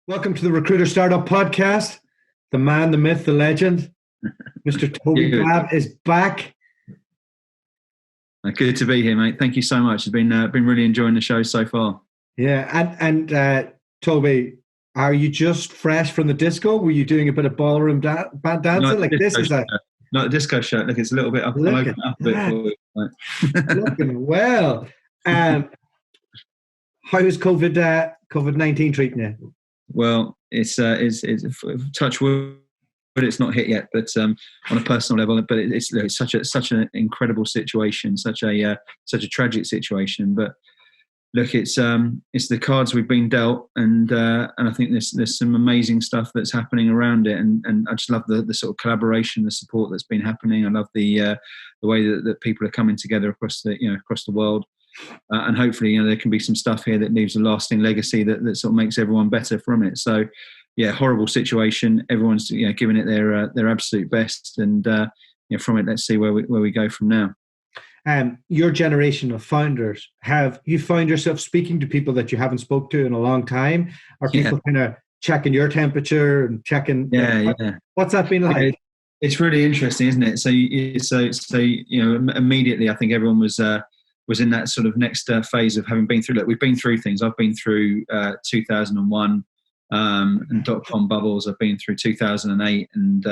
Welcome to the Recruiter Startup Podcast. The man, the myth, the legend, Mr. Toby Babb is back. Good to be here, mate. Thank you so much. I've been really enjoying the show so far. Yeah, and Toby, are you just fresh from the disco? Were you doing a bit of ballroom dancing? Like this is not a disco shirt. Look, it's a little bit up. I'll open it up a bit for you. Looking well. How is COVID-19 treating you? Well, it's touch wood, but it's not hit yet. But on a personal level, but it's such an incredible situation, such a tragic situation. But look, it's the cards we've been dealt, and I think there's some amazing stuff that's happening around it, and I just love the sort of collaboration, the support that's been happening. I love the way that people are coming together across the world. And hopefully, there can be some stuff here that leaves a lasting legacy that sort of makes everyone better from it. So, yeah, horrible situation. Everyone's giving it their absolute best, and from it, let's see where we go from now. Your generation of founders, have you found yourself speaking to people that you haven't spoke to in a long time? Are people kind of checking your temperature and checking? What's that been like? It's really interesting, isn't it? So immediately, I think everyone was in that sort of next phase of having been through. Look, we've been through things. I've been through 2001 and dot-com bubbles. I've been through 2008 and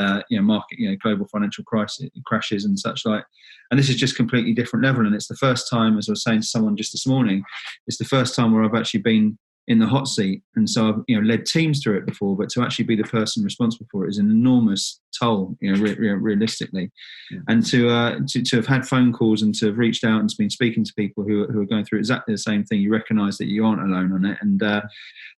market, global financial crashes and such like. And this is just completely different level. And it's the first time, as I was saying to someone just this morning, it's the first time where I've actually been in the hot seat. And so I've led teams through it before, but to actually be the person responsible for it is an enormous toll, realistically. Yeah. And to have had phone calls and to have reached out and been speaking to people who are going through exactly the same thing, you recognise that you aren't alone on it. And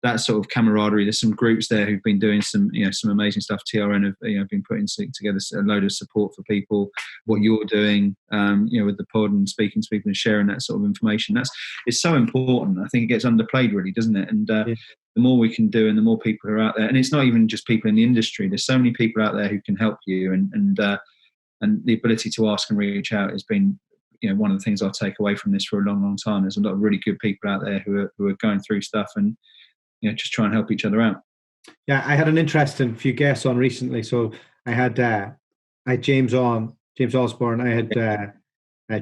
that sort of camaraderie. There's some groups there who've been doing some amazing stuff. TRN have been putting together a load of support for people. What you're doing, with the pod and speaking to people and sharing that sort of information. It's so important. I think it gets underplayed, really, doesn't it? And the more we can do, and the more people are out there, and it's not even just people in the industry. There's so many people out there who can help you, and the ability to ask and reach out has been, one of the things I'll take away from this for a long, long time. There's a lot of really good people out there who are going through stuff and just try and help each other out. Yeah, I had an interesting few guests on recently. So I had James Osborne, I had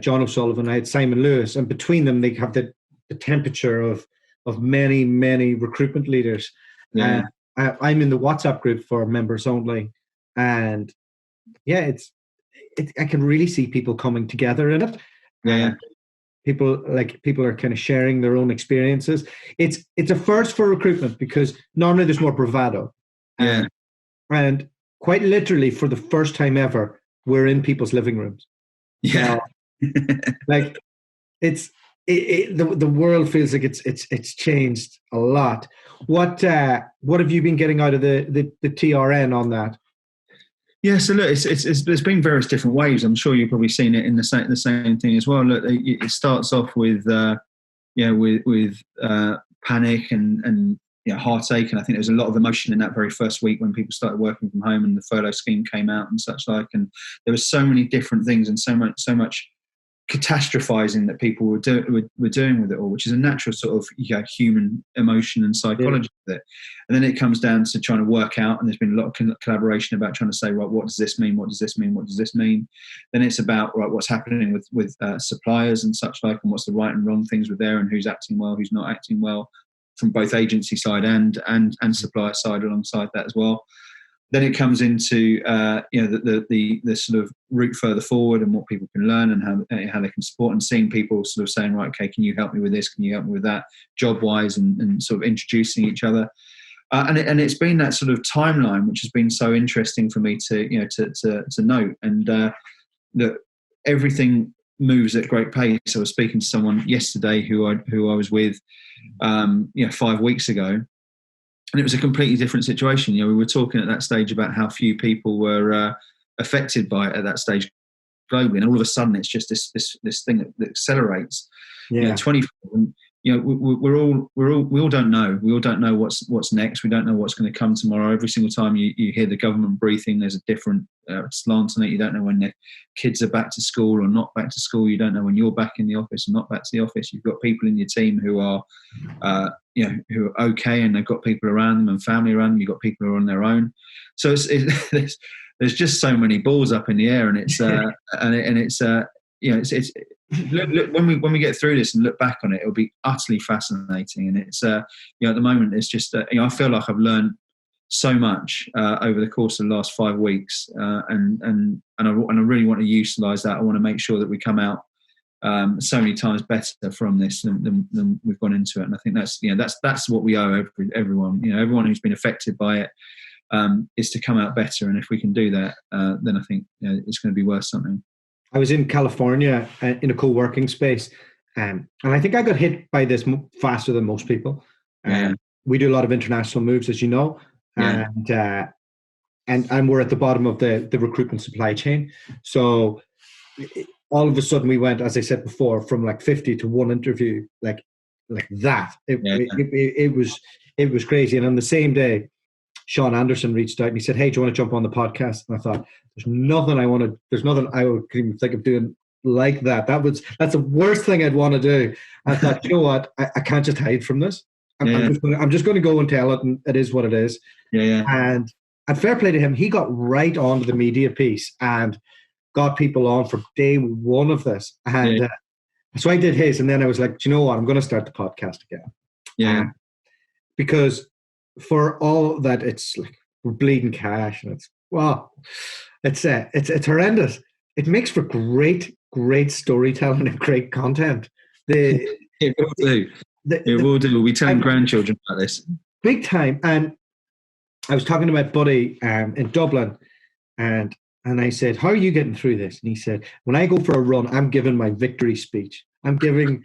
John O'Sullivan, I had Simon Lewis, and between them they have the temperature of many, many recruitment leaders. Yeah. I'm in the WhatsApp group for members only, and I can really see people coming together in it. Yeah. People are kind of sharing their own experiences. It's a first for recruitment because normally there's more bravado. Yeah. And quite literally, for the first time ever, we're in people's living rooms. Yeah. Like the world feels like it's changed a lot. What have you been getting out of the TRN on that? Yeah, so look, there's been various different waves. I'm sure you've probably seen it in the same thing as well. Look, it starts off with panic and heartache, and I think there was a lot of emotion in that very first week when people started working from home and the furlough scheme came out and such like, and there were so many different things and so much catastrophizing that people were doing with it all, which is a natural sort of human emotion and psychology with it. And then it comes down to trying to work out, and there's been a lot of collaboration about trying to say, right, what does this mean? What does this mean? What does this mean? Then it's about, right, what's happening with suppliers and such like, and what's the right and wrong things with there, and who's acting well, who's not acting well, from both agency side and supplier side alongside that as well. Then it comes into the sort of route further forward and what people can learn and how they can support, and seeing people sort of saying, right, okay, can you help me with this? Can you help me with that? Job wise, and sort of introducing each other. And it's been that sort of timeline which has been so interesting for me to note. And that everything moves at great pace. I was speaking to someone yesterday who I was with 5 weeks ago. And it was a completely different situation. We were talking at that stage about how few people were affected by it at that stage globally, and all of a sudden it's just this thing that accelerates. 24. we all don't know. We all don't know what's next. We don't know what's going to come tomorrow. Every single time you hear the government briefing, there's a different slant on it. You don't know when the kids are back to school or not back to school. You don't know when you're back in the office or not back to the office. You've got people in your team who are, who are okay, and they've got people around them and family around them. You've got people who are on their own. So there's just so many balls up in the air, and it's look, when we get through this and look back on it, it'll be utterly fascinating. And it's at the moment it's just I feel like I've learned so much over the course of the last 5 weeks, and I really want to utilise that. I want to make sure that we come out so many times better from this than we've gone into it. And I think that's what we owe everyone. Everyone who's been affected by it is to come out better. And if we can do that, then I think it's going to be worth something. I was in California in a co-working space, and I think I got hit by this faster than most people. We do a lot of international moves, as you know, and we're at the bottom of the recruitment supply chain. So all of a sudden we went, as I said before, from like 50 to 1 interview, like that. It was crazy. And on the same day, Sean Anderson reached out and he said, "Hey, do you want to jump on the podcast?" And I thought, there's nothing I would even think of doing like that. That's the worst thing I'd want to do. I thought, you know what? I can't just hide from this. I'm just going to go and tell it, and it is what it is. And fair play to him. He got right onto the media piece and got people on for day one of this. And so I did his, and then I was like, do you know what? I'm going to start the podcast again. Because for all that, it's like we're bleeding cash, and it's horrendous. It makes for great storytelling and great content. It will do. It will do. We'll be telling grandchildren about this big time. And I was talking to my buddy in Dublin, and I said, "How are you getting through this?" And he said, "When I go for a run, I'm giving my victory speech. I'm giving."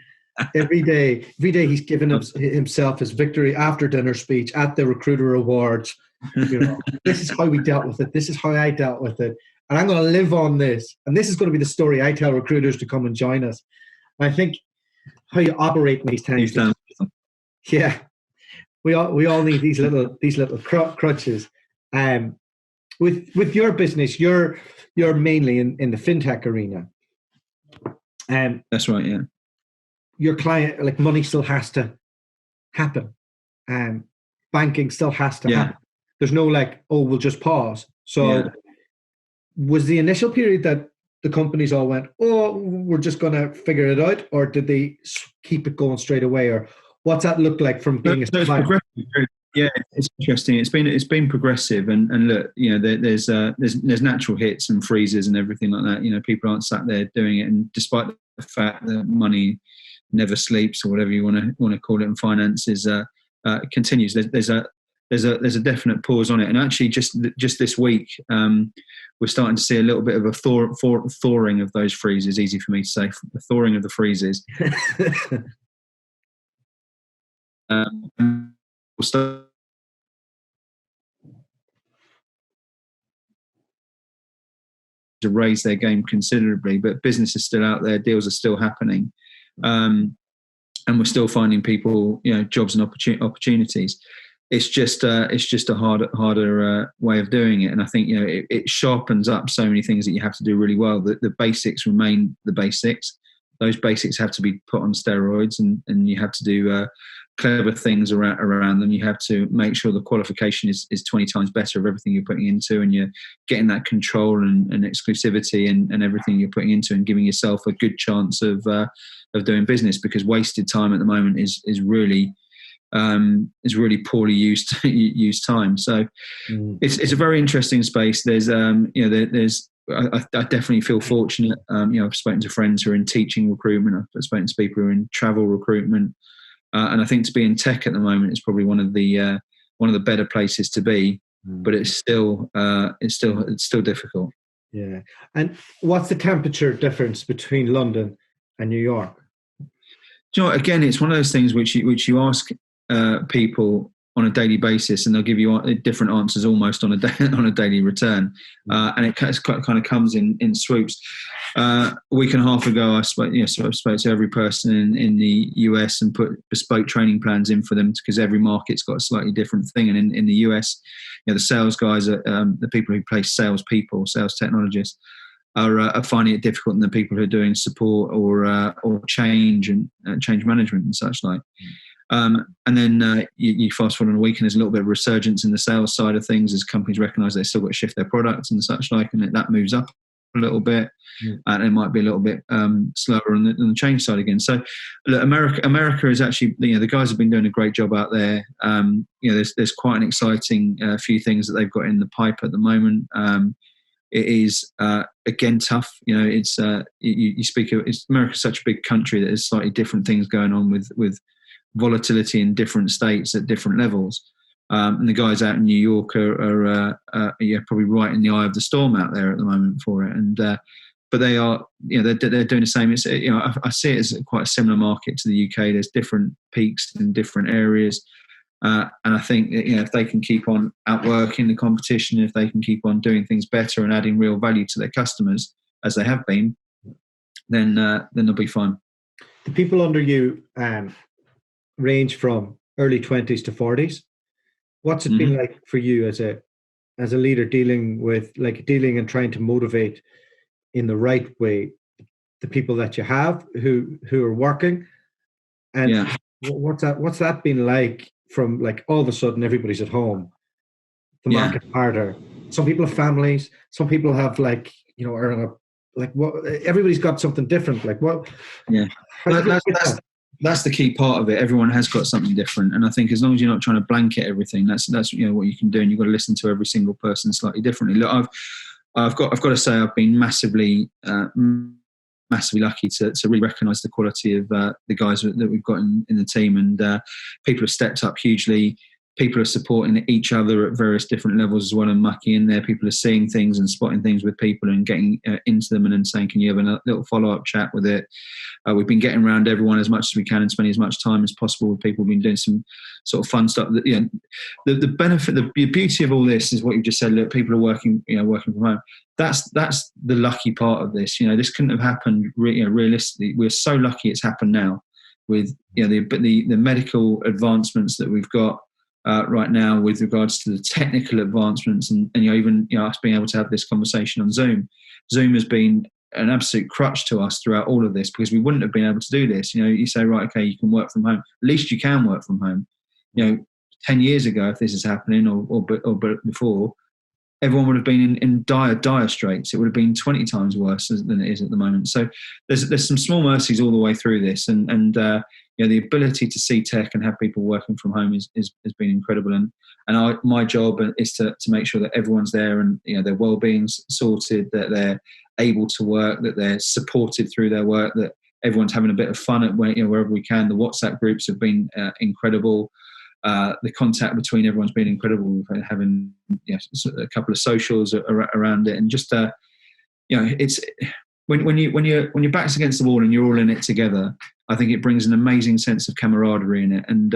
Every day he's given himself his victory after dinner speech at the Recruiter Awards. This is how we dealt with it. This is how I dealt with it. And I'm going to live on this. And this is going to be the story I tell recruiters to come and join us. And I think how you operate in these times. Yeah. We all need these little crutches. With your business, you're mainly in the fintech arena. That's right, yeah. Your client, like, money still has to happen. Banking still has to happen. There's no like, oh, we'll just pause. So was the initial period that the companies all went, oh, we're just going to figure it out? Or did they keep it going straight away? Or what's that look like from being a client? Yeah, it's interesting. It's been progressive, and look, there's natural hits and freezes and everything like that. People aren't sat there doing it, and despite the fact that money never sleeps, or whatever you want to call it in finance, it continues. There's a definite pause on it, and actually just this week we're starting to see a little bit of a thawing of those freezes. Easy for me to say, the thawing of the freezes. We'll start to raise their game considerably, but business is still out there, deals are still happening, and we're still finding people, jobs and opportunities. It's just a harder way of doing it, and I think it sharpens up so many things that you have to do really well. The basics remain the basics. Those basics have to be put on steroids, and you have to do clever things around them. You have to make sure the qualification is 20 times better of everything you're putting into, and you're getting that control and exclusivity and everything you're putting into, and giving yourself a good chance of doing business, because wasted time at the moment is really poorly used time. So it's a very interesting space. There's I definitely feel fortunate. I've spoken to friends who are in teaching recruitment. I've spoken to people who are in travel recruitment, and I think to be in tech at the moment is probably one of the better places to be. But it's still difficult. Yeah. And what's the temperature difference between London and New York? Again, it's one of those things which you ask people on a daily basis, and they'll give you different answers almost on a daily return, and it kind of comes in swoops. A week and a half ago, I spoke to every person in the US and put bespoke training plans in for them, because every market's got a slightly different thing. And in the US, the sales guys are the people who place sales technologists are finding it difficult than the people who are doing support or change and change management and such like. And then you fast forward on a week, and there's a little bit of resurgence in the sales side of things as companies recognise they've still got to shift their products and such like, and that moves up a little bit, and it might be a little bit slower on the change side again. So, look, America is actually, the guys have been doing a great job out there. There's quite an exciting few things that they've got in the pipe at the moment. It is again tough. It's you speak of, America's such a big country that there's slightly different things going on with volatility in different states at different levels. And the guys out in New York are probably right in the eye of the storm out there at the moment for it. And but they are, they're doing the same. It's I see it as quite a similar market to the UK. There's different peaks in different areas, and I think that, if they can keep on outworking the competition, if they can keep on doing things better and adding real value to their customers as they have been, then they'll be fine. The people under you range from early 20s to 40s. What's it been like for you as a leader dealing and trying to motivate in the right way the people that you have who are working? And what's that been like from, like, all of a sudden everybody's at home, the market's harder. Some people have families, some people have are in everybody's got something different. Like, what? Yeah. That's the key part of it. Everyone has got something different, and I think as long as you're not trying to blanket everything, that's what you can do, and you've got to listen to every single person slightly differently. Look, I've got to say I've been massively lucky to really recognise the quality of the guys that we've got in the team, and people have stepped up hugely. People are supporting each other at various different levels as well, and mucking in there. People are seeing things and spotting things with people and getting into them, and then saying, can you have a little follow-up chat with it? We've been getting around everyone as much as we can and spending as much time as possible with people. We've been doing some sort of fun stuff. The benefit, the beauty of all this is what you just said. Look, people are working from home. That's the lucky part of this. This couldn't have happened realistically. We're so lucky it's happened now with the medical advancements that we've got right now with regards to the technical advancements, and even us being able to have this conversation on Zoom. Zoom has been an absolute crutch to us throughout all of this, because we wouldn't have been able to do this. You say, right, okay, you can work from home. At least you can work from home. 10 years ago, if this is happening, or before, everyone would have been in dire straits. It would have been 20 times worse than it is at the moment. So there's some small mercies all the way through this, and the ability to see tech and have people working from home has been incredible. And my job is to make sure that everyone's there, and their well-being's sorted, that they're able to work, that they're supported through their work, that everyone's having a bit of fun at wherever we can. The WhatsApp groups have been incredible. The contact between everyone's been incredible. We're having a couple of socials around it, and just it's when your back's against the wall and you're all in it together, I think it brings an amazing sense of camaraderie in it. And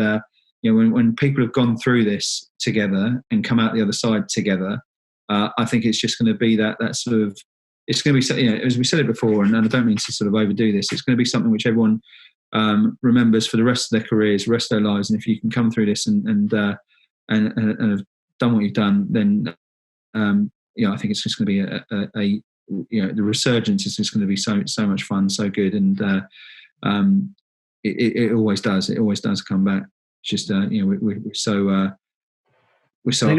when people have gone through this together and come out the other side together, I think it's just going to be that sort of, it's going to be, as we said it before, and I don't mean to sort of overdo this, it's going to be something which everyone remembers for the rest of their careers, the rest of their lives. And if you can come through this and have done what you've done, then I think it's just going to be the resurgence is just going to be so much fun, so good, and it always does. It always does come back. It's just we're so up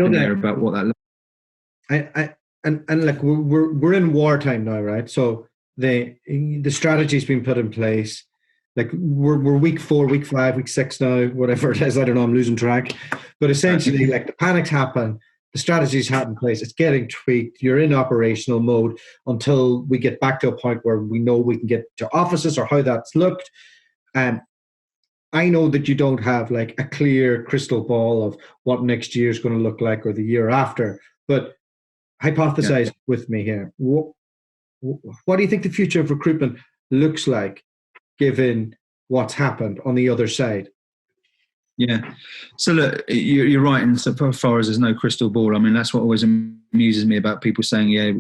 in there about what that looks. And like we're in wartime now, right? So the strategy's been put in place. Like we're week 4, week 5, week 6 now, whatever it is. I don't know. I'm losing track. But essentially, like, the panics happen, the strategies have in place. It's getting tweaked. You're in operational mode until we get back to a point where we know we can get to offices or how that's looked. And I know that you don't have like a clear crystal ball of what next year is going to look like or the year after. But hypothesize with me here. What do you think the future of recruitment looks like, given what's happened on the other side? Yeah. So look, you're right. And so far as there's no crystal ball, I mean, that's what always amuses me about people saying, yeah,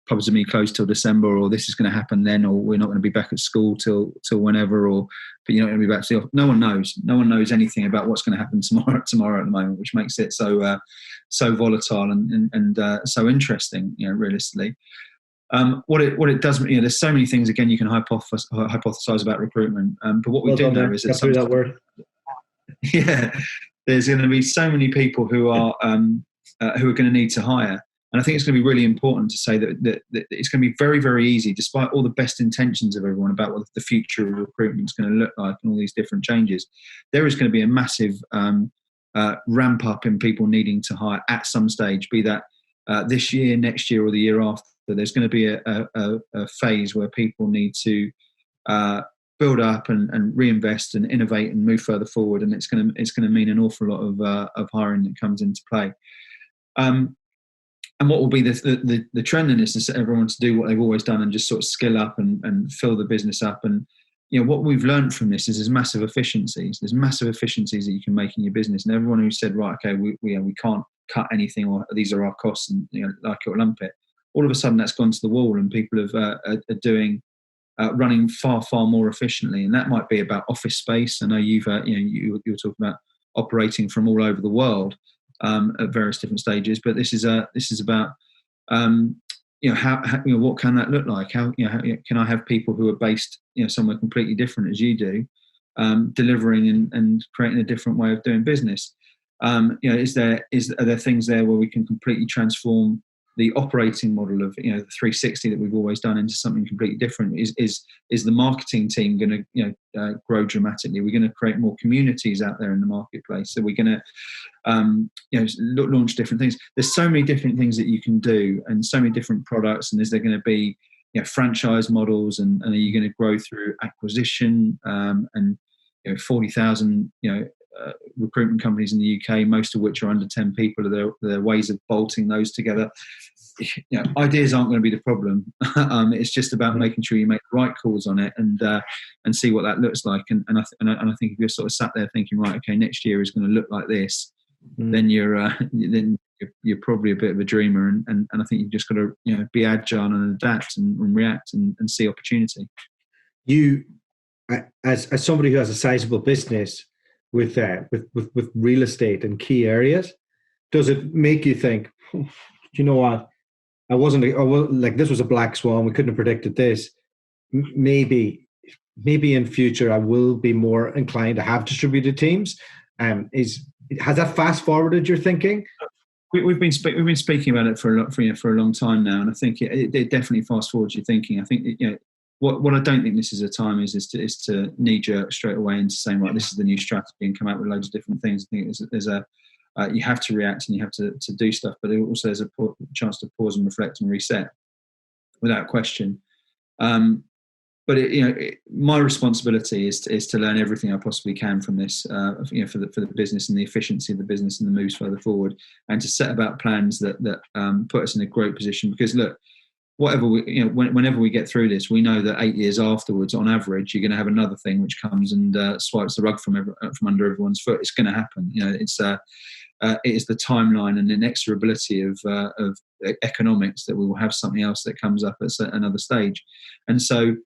pubs are going to be closed till December, or this is going to happen then, or we're not going to be back at school till whenever, or but you're not going to be back to the office. No one knows. No one knows anything about what's going to happen tomorrow at the moment, which makes it so volatile and so interesting. Realistically. What it does, there's so many things again you can hypothesize about recruitment. But what we do know is that that word. Yeah, there's going to be so many people who are going to need to hire, and I think it's going to be really important to say that it's going to be very, very easy, despite all the best intentions of everyone about what the future of recruitment is going to look like and all these different changes. There is going to be a massive ramp up in people needing to hire at some stage, be that this year, next year, or the year after. There's going to be a phase where people need to build up and reinvest and innovate and move further forward, and it's going to mean an awful lot of hiring that comes into play. And what will be the trend in this is for everyone to do what they've always done and just sort of skill up and fill the business up. And what we've learned from this is there's massive efficiencies. There's massive efficiencies that you can make in your business. And everyone who said, right, okay, we can't cut anything, or these are our costs, and like it or lump it, all of a sudden that's gone to the wall, and people are doing. Running far, far more efficiently, and that might be about office space. I know you're talking about operating from all over the world at various different stages, but this is about how what can that look like? How can I have people who are based somewhere completely different as you do, delivering and creating a different way of doing business? Are there things there where we can completely transform the operating model of the 360 that we've always done into something completely different? Is the marketing team going to grow dramatically? We're going to create more communities out there in the marketplace. So we're going to launch different things. There's so many different things that you can do, and so many different products. And is there going to be franchise models, and are you going to grow through acquisition? And 40,000 recruitment companies in the UK, most of which are under 10 people. There are ways of bolting those together. Ideas aren't going to be the problem. It's just about making sure you make the right calls on it and see what that looks like. And I think if you're sort of sat there thinking, right, okay, next year is going to look like this, then you're probably a bit of a dreamer. And I think you've just got to be agile and adapt and react and see opportunity. You, as somebody who has a sizable business with real estate in key areas, does it make you think, you know what, this was a black swan, we couldn't have predicted this. Maybe in future I will be more inclined to have distributed teams. Has that fast forwarded your thinking? We've been speaking about it for a long time now, and I think it definitely fast forwards your thinking. I think what I don't think this is a time is to knee jerk straight away into saying, right, this is the new strategy, and come out with loads of different things. I think there's you have to react and you have to do stuff, but also there's a chance to pause and reflect and reset without question. But my responsibility is to learn everything I possibly can from this, for the business and the efficiency of the business and the moves further forward, and to set about plans that put us in a great position. Because look, whenever we get through this, we know that 8 years afterwards, on average, you're going to have another thing which comes and swipes the rug from under everyone's foot. It's going to happen. It is the timeline and inexorability of economics that we will have something else that comes up at another stage. And so,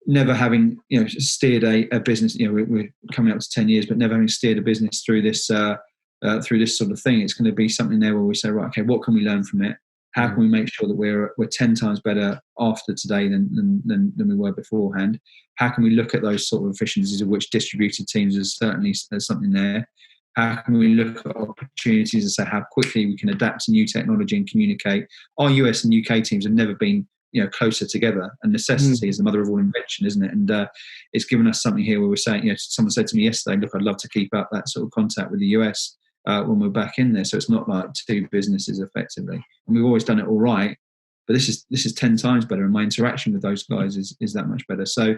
never having steered a business, we're coming up to 10 years, but never having steered a business through this sort of thing, it's going to be something there where we say, right, okay, what can we learn from it? How can we make sure that we're 10 times better after today than we were beforehand? How can we look at those sort of efficiencies, of which distributed teams is certainly something there? How can we look at opportunities and say how quickly we can adapt to new technology and communicate? Our US and UK teams have never been closer together, and necessity is the mother of all invention, isn't it? And it's given us something here where we're saying, someone said to me yesterday, look, I'd love to keep up that sort of contact with the US when we're back in there. So it's not like two businesses effectively. And we've always done it all right, but this is 10 times better, and my interaction with those guys is that much better. So,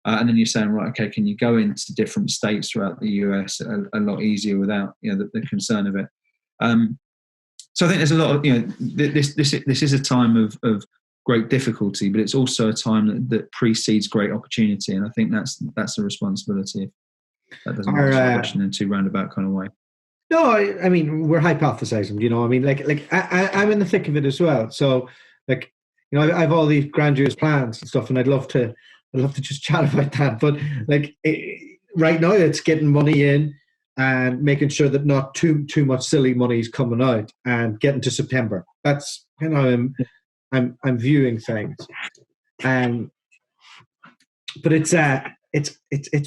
and then you're saying, right, okay, can you go into different states throughout the US a lot easier without the concern of it? So I think there's a lot of this is a time of great difficulty, but it's also a time that precedes great opportunity, and I think that's a responsibility. That doesn't answer the question in a too roundabout kind of way. No, I mean, we're hypothesizing, you know. I mean, I'm in the thick of it as well. So, like, you know, I have all these grandiose plans and stuff, and I'd love to just chat about that. But like, right now, it's getting money in and making sure that not too much silly money is coming out, and getting to September. That's kind of how I'm viewing things. But it's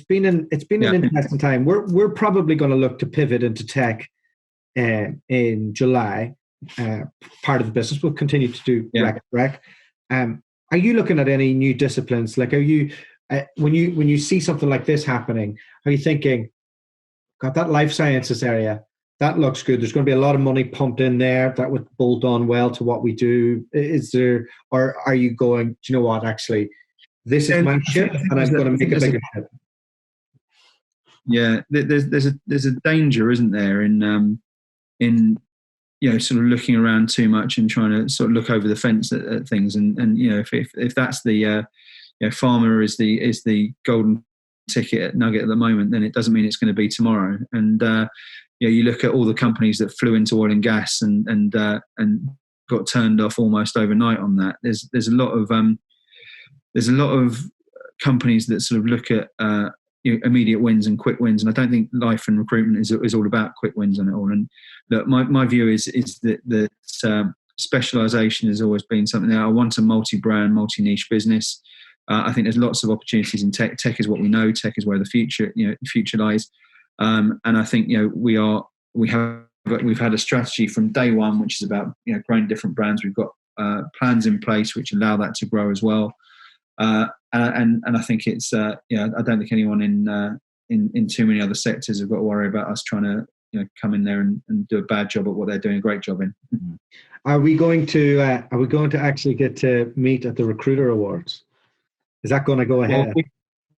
been an interesting time. We're probably going to look to pivot into tech in July. Part of the business will continue to do rec. Are you looking at any new disciplines? Like, are you when you see something like this happening, are you thinking, God, that life sciences area, that looks good. There's going to be a lot of money pumped in there. That would bolt on well to what we do. Is there, or are you going, do you know what, actually, this is my ship, and I'm going to make a bigger ship? Yeah, there's a danger, isn't there, in you know, sort of looking around too much and trying to sort of look over the fence at things, and you know, if that's the you know, pharma is the golden ticket nugget at the moment, then it doesn't mean it's going to be tomorrow. And you know, you look at all the companies that flew into oil and gas and got turned off almost overnight on that. There's a lot of companies that sort of look at you know, immediate wins and quick wins, and I don't think life and recruitment is all about quick wins on it all. And look, my view is that specialisation has always been something that I want a multi-brand, multi-niche business. I think there's lots of opportunities in tech. Tech is what we know. Tech is where the future lies. And I think, you know, we've had a strategy from day one, which is about, you know, growing different brands. We've got plans in place which allow that to grow as well. And I think it's you know, I don't think anyone in too many other sectors have got to worry about us trying to, you know, come in there and do a bad job at what they're doing a great job in. Are we going to actually get to meet at the Recruiter Awards? Is that going to go ahead?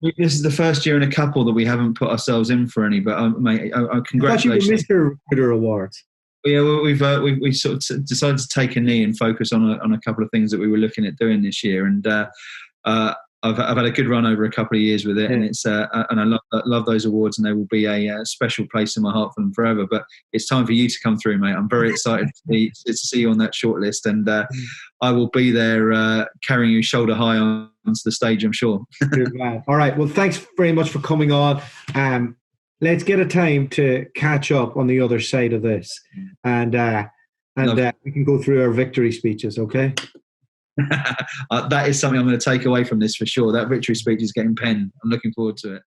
Well, this is the first year in a couple that we haven't put ourselves in for any. But mate, congratulations! I thought you were Mr. Recruiter Awards. Yeah, well, we sort of decided to take a knee and focus on a couple of things that we were looking at doing this year, and I've had a good run over a couple of years with it, and it's and I love those awards, and they will be a special place in my heart for them forever. But it's time for you to come through, mate. I'm very excited to see you on that shortlist, and I will be there carrying you shoulder high onto the stage, I'm sure. Good man. All right. Well, thanks very much for coming on. Let's get a time to catch up on the other side of this, and we can go through our victory speeches. Okay. That is something I'm going to take away from this for sure. That victory speech is getting penned. I'm looking forward to it.